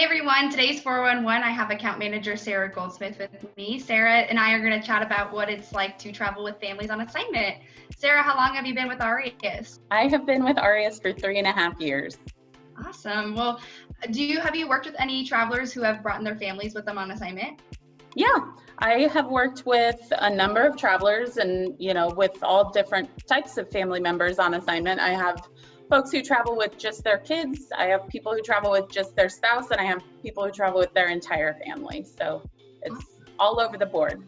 Hey everyone, today's 411. I have account manager Sara Goldsmith with me. Sara and I are going to chat about what it's like to travel with families on assignment. Sara, how long have you been with Aureus? I have been with Aureus for 3.5 years. Awesome. Well, have you worked with any travelers who have brought their families with them on assignment? Yeah, I have worked with a number of travelers and, with all different types of family members on assignment. I have folks who travel with just their kids. I have people who travel with just their spouse, and I have people who travel with their entire family. So it's all over the board.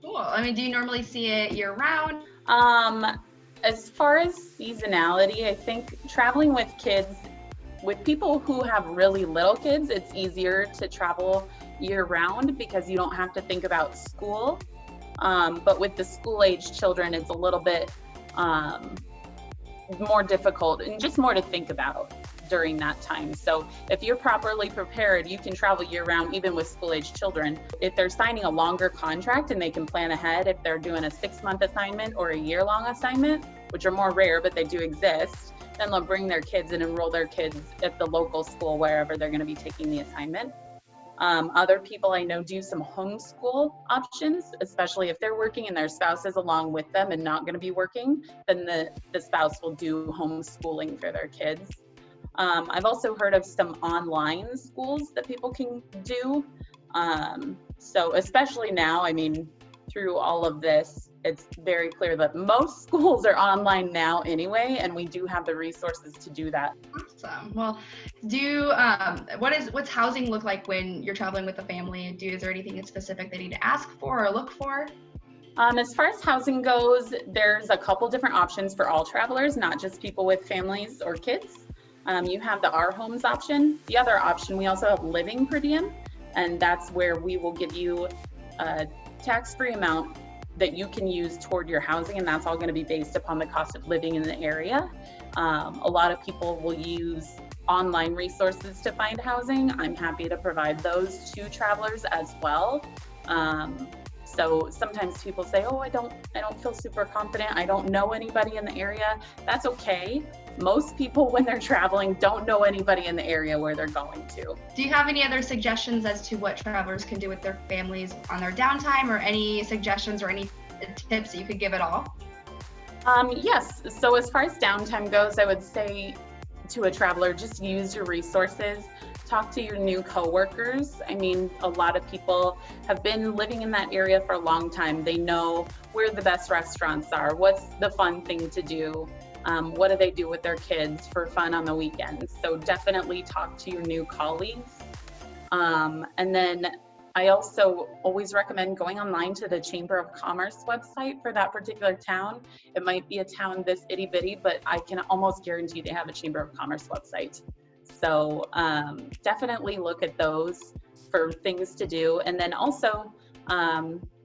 Cool. Do you normally see it year round? As far as seasonality, I think traveling with kids, with people who have really little kids, it's easier to travel year round because you don't have to think about school. But with the school-age children, it's a little bit more difficult and just more to think about during that time. So if you're properly prepared, you can travel year round, even with school-age children. If they're signing a longer contract and they can plan ahead, if they're doing a 6-month assignment or a year-long assignment, which are more rare, but they do exist, then they'll bring their kids and enroll their kids at the local school, wherever they're going to be taking the assignment. Other people I know do some homeschool options, especially if they're working and their spouse is along with them and not going to be working, then the spouse will do homeschooling for their kids. I've also heard of some online schools that people can do. So especially now, through all of this, it's very clear that most schools are online now anyway, and we do have the resources to do that. Awesome. Well, what's housing look like when you're traveling with a family? Is there anything specific they need to ask for or look for? As far as housing goes, there's a couple different options for all travelers, not just people with families or kids. You have the Our Homes option. The other option, we also have living per diem, and that's where we will give you a tax-free amount that you can use toward your housing, and that's all going to be based upon the cost of living in the area. A lot of people will use online resources to find housing. I'm happy to provide those to travelers as well. So sometimes people say, oh, I don't feel super confident. I don't know anybody in the area. That's okay. Most people, when they're traveling, don't know anybody in the area where they're going to. Do you have any other suggestions as to what travelers can do with their families on their downtime, or any suggestions or any tips that you could give at all? Yes. So as far as downtime goes, I would say to a traveler, just use your resources. Talk to your new coworkers. A lot of people have been living in that area for a long time. They know where the best restaurants are, what's the fun thing to do, what do they do with their kids for fun on the weekends. So definitely talk to your new colleagues. And then I also always recommend going online to the Chamber of Commerce website for that particular town. It might be a town this itty bitty, but I can almost guarantee they have a Chamber of Commerce website. So definitely look at those for things to do. And then also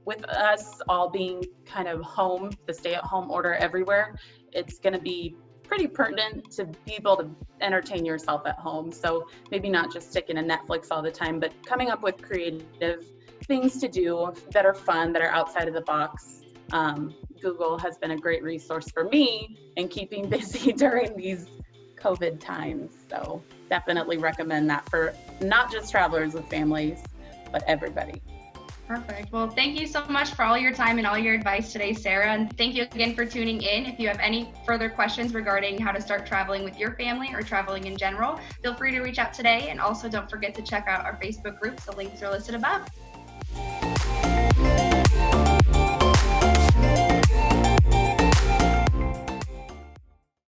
with us all being kind of home, the stay-at-home order everywhere, it's going to be pretty pertinent to be able to entertain yourself at home. So maybe not just sticking to Netflix all the time, but coming up with creative things to do that are fun, that are outside of the box. Google has been a great resource for me in keeping busy during these COVID times. So definitely recommend that for not just travelers with families, but everybody. Perfect. Well, thank you so much for all your time and all your advice today, Sara. And thank you again for tuning in. If you have any further questions regarding how to start traveling with your family or traveling in general, feel free to reach out today. And also don't forget to check out our Facebook groups. The links are listed above.